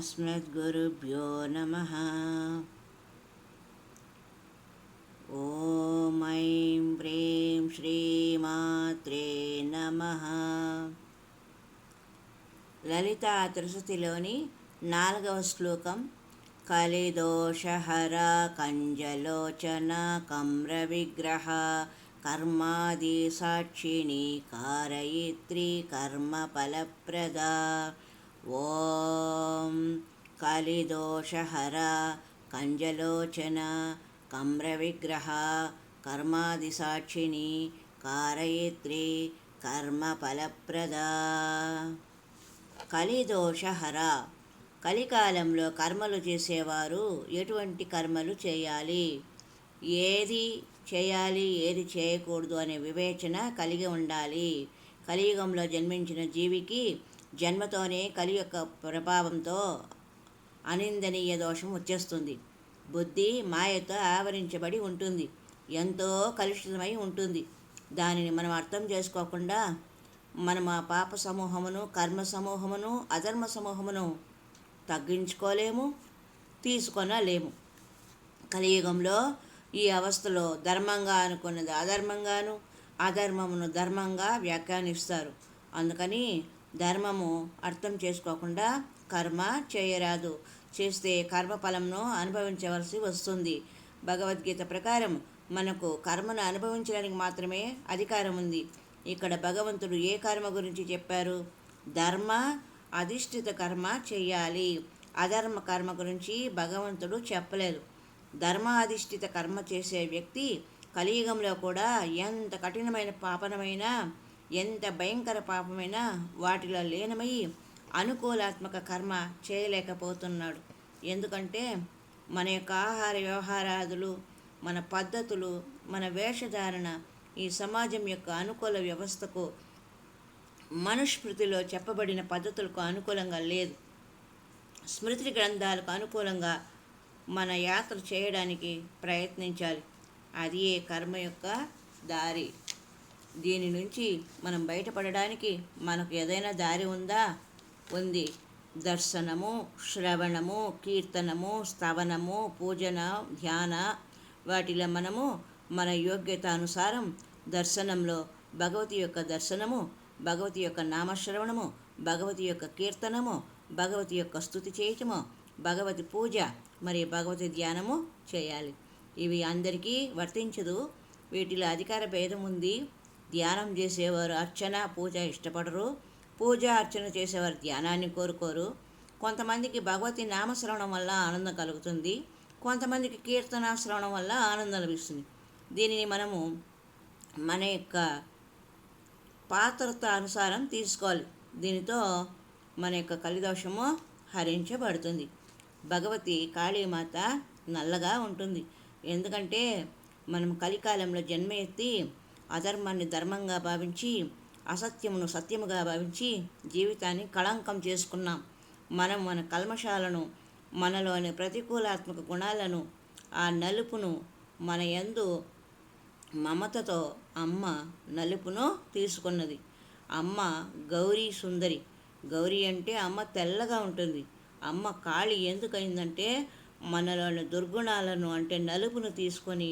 अस्मद्गुरुभ्यो नमः। ॐ ऐं प्रीं श्रीमात्रे नमः। లలితా త్రిశతిలోని 4వ శ్లోకం. కలిదోషహర కంజలోచన కమ్ర విగ్రహ కర్మాది సాక్షిణి కారయిత్రి కర్మ ఫలప్రద. ఓం కలిదోషహర కంజలోచన కమ్ర విగ్రహ కర్మాది సాక్షిణి కారయిత్రి కర్మ ఫలప్రద. కలిదోషహర, కలికాలంలో కర్మలు చేసేవారు ఎటువంటి కర్మలు చేయాలి, ఏది చేయాలి ఏది చేయకూడదు అనే వివేచన కలిగి ఉండాలి. కలియుగంలో జన్మించిన జీవికి జన్మతోనే కలి యొక్క ప్రభావంతో అనిందనీయ దోషం వచ్చేస్తుంది. బుద్ధి మాయతో ఆవరించబడి ఉంటుంది, ఎంతో కలుషితమై ఉంటుంది. దానిని మనం అర్థం చేసుకోకుండా మనం ఆ పాప సమూహమును, కర్మ సమూహమును, అధర్మ సమూహమును తగ్గించుకోలేము, తీసుకొనలేము. కలియుగంలో ఈ అవస్థలో ధర్మంగా అనుకున్నది అధర్మంగాను, అధర్మమును ధర్మంగా వ్యాఖ్యానిస్తారు. అందుకని ధర్మము అర్థం చేసుకోకుండా కర్మ చేయరాదు. చేస్తే కర్మఫలంను అనుభవించవలసి వస్తుంది. భగవద్గీత ప్రకారం మనకు కర్మను అనుభవించడానికి మాత్రమే అధికారం ఉంది. ఇక్కడ భగవంతుడు ఏ కర్మ గురించి చెప్పారు? ధర్మ అధిష్ఠిత కర్మ చేయాలి. అధర్మ కర్మ గురించి భగవంతుడు చెప్పలేదు. ధర్మ అధిష్ఠిత కర్మ చేసే వ్యక్తి కలియుగంలో కూడా ఎంత కఠినమైన పాపనమైనా, ఎంత భయంకర పాపమైనా వాటిలో లీనమై అనుకూలాత్మక కర్మ చేయలేకపోతున్నాడు. ఎందుకంటే మన యొక్క ఆహార వ్యవహారాదులు, మన పద్ధతులు, మన వేషధారణ ఈ సమాజం యొక్క అనుకూల వ్యవస్థకు, మనుస్మృతిలో చెప్పబడిన పద్ధతులకు అనుకూలంగా లేదు. స్మృతి గ్రంథాలకు అనుకూలంగా మన యాత్ర చేయడానికి ప్రయత్నించాలి. అది ఏ కర్మ యొక్క దారి. దీని నుంచి మనం బయటపడడానికి మనకు ఏదైనా దారి ఉందా? ఉంది. దర్శనము, శ్రవణము, కీర్తనము, స్తవనము, పూజన, ధ్యాన, వాటిలో మనము మన యోగ్యత అనుసారం దర్శనంలో భగవతి యొక్క దర్శనము, భగవతి యొక్క నామశ్రవణము, భగవతి యొక్క కీర్తనము, భగవతి యొక్క స్తుతి చేయటము, భగవతి పూజ, మరి భగవతి ధ్యానము చేయాలి. ఇవి అందరికీ వర్తించదు. వీటిలో అధికార భేదం ఉంది. ధ్యానం చేసేవారు అర్చన, పూజ ఇష్టపడరు. పూజ అర్చన చేసేవారు ధ్యానాన్ని కోరుకోరు. కొంతమందికి భగవతి నామశ్రవణం వల్ల ఆనందం కలుగుతుంది, కొంతమందికి కీర్తన శ్రవణం వల్ల ఆనందం లభిస్తుంది. దీనిని మనము మన యొక్క పాత్రత అనుసారం తీసుకోవాలి. దీనితో మన యొక్క కలిదోషము హరించబడుతుంది. భగవతి కాళీమాత నల్లగా ఉంటుంది. ఎందుకంటే మనం కలికాలంలో జన్మ ఎత్తి అధర్మాన్ని ధర్మంగా భావించి, అసత్యమును సత్యముగా భావించి జీవితాన్ని కళంకం చేసుకున్నాం. మనం మన కల్మషాలను, మనలోని ప్రతికూలాత్మక గుణాలను, ఆ నలుపును మన యందు మమతతో అమ్మ నలుపును తీసుకున్నది. అమ్మ గౌరీ సుందరి. గౌరీ అంటే అమ్మ తెల్లగా ఉంటుంది. అమ్మ కాళి ఎందుకైందంటే మనలోని దుర్గుణాలను, అంటే నలుపును తీసుకొని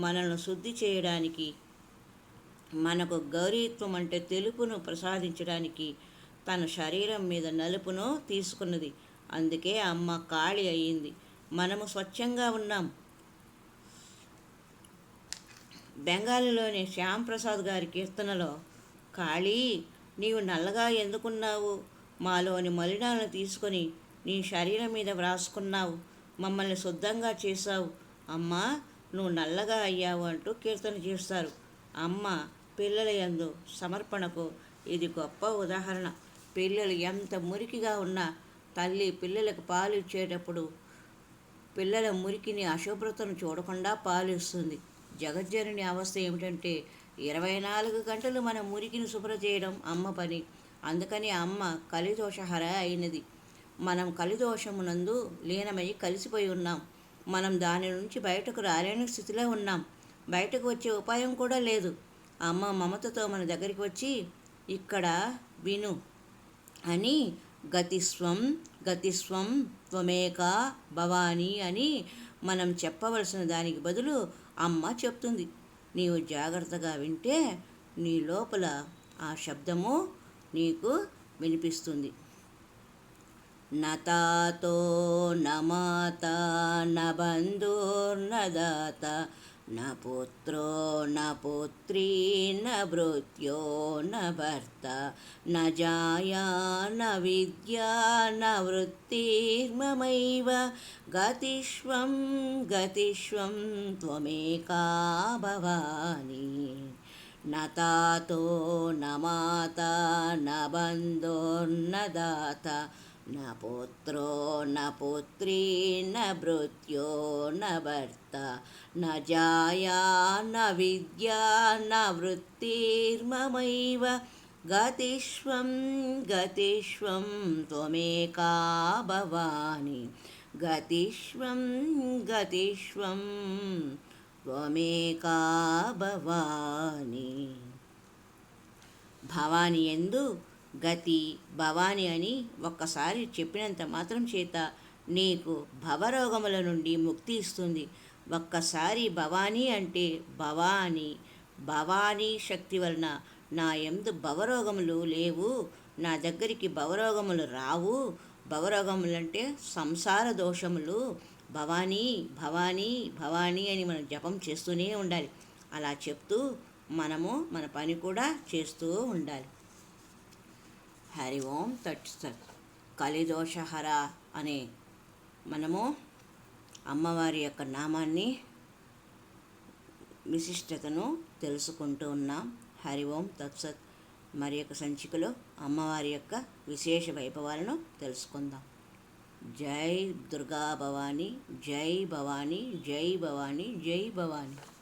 మనల్ని శుద్ధి చేయడానికి, మనకు గౌరీత్వం అంటే తెలుపును ప్రసాదించడానికి తన శరీరం మీద నలుపును తీసుకున్నది. అందుకే అమ్మ కాళి అయ్యింది. మనము స్వచ్ఛంగా ఉన్నాం. బెంగాలీలోని శ్యామ్ ప్రసాద్ గారి కీర్తనలో, కాళీ నీవు నల్లగా ఎందుకున్నావు? మాలోని మలినాలను తీసుకొని నీ శరీరం మీద వ్రాసుకున్నావు, మమ్మల్ని శుద్ధంగా చేశావు. అమ్మా నువ్వు నల్లగా అయ్యావు అంటూ కీర్తన చేస్తారు. అమ్మ పిల్లల యందు సమర్పణకు ఇది గొప్ప ఉదాహరణ. పిల్లలు ఎంత మురికిగా ఉన్నా తల్లి పిల్లలకు పాలు ఇచ్చేటప్పుడు పిల్లల మురికిని, అశుభ్రతను చూడకుండా పాలు ఇస్తుంది. జగజ్జనని అవస్థ ఏమిటంటే 24 గంటలు మన మురికిని శుభ్ర చేయడం అమ్మ పని. అందుకని అమ్మ కలిదోషహర అయినది. మనం కలిదోషమునందు లీనమై కలిసిపోయి ఉన్నాం. మనం దాని నుంచి బయటకు రాలేని స్థితిలో ఉన్నాం. బయటకు వచ్చే ఉపాయం కూడా లేదు. అమ్మ మమతతో మన దగ్గరికి వచ్చి ఇక్కడ విను అని గతిస్వం గతిస్వం త్వమేకా భవాని అని మనం చెప్పవలసిన దానికి బదులు అమ్మ చెప్తుంది. నీవు జాగ్రత్తగా వింటే నీ లోపల ఆ శబ్దము నీకు వినిపిస్తుంది. నతాతో నమాత బంధుర్నదాత న పుత్రో న పుత్రీ న భృత్యో న భర్త న జాయా న విద్యా న వృత్తిర్మమైవ గతిష్వం గతిష్వం త్వమేకా భవాని. న తాతో న మాత న బంధుర్న దాత న పుత్రో న పుత్రీ న భృత్యో న భర్త న జాయా న విద్యా న వృత్తిర్మమైవ గతిష్వం గతిష్వం త్వమేకా భవాని. గతిష్వం గతిష్వం త్వమేకా భవాని. భవాని యందు గతి భవాని అని ఒక్కసారి చెప్పినంత మాత్రం చేత నీకు భవరోగముల నుండి ముక్తి ఇస్తుంది. ఒక్కసారి భవాని అంటే భవాని శక్తి వలన నా యందు భవరోగములు లేవు, నా దగ్గరికి భవరోగములు రావు. భవరోగములంటే సంసార దోషములు. భవానీ భవానీ భవానీ అని మనం జపం చేస్తూనే ఉండాలి. అలా చెప్తూ మనము మన పని కూడా చేస్తూ ఉండాలి. హరి ఓం తత్సత్. కలిదోషహర అనే మనము అమ్మవారి యొక్క నామాన్ని విశిష్టతను తెలుసుకుంటూ ఉన్నాం. హరి ఓం తత్సత్. మరి యొక్క సంచికలో అమ్మవారి యొక్క విశేష వైభవాలను తెలుసుకుందాం. జై దుర్గా భవాని, జై భవాని, జై భవాని, జై భవాని.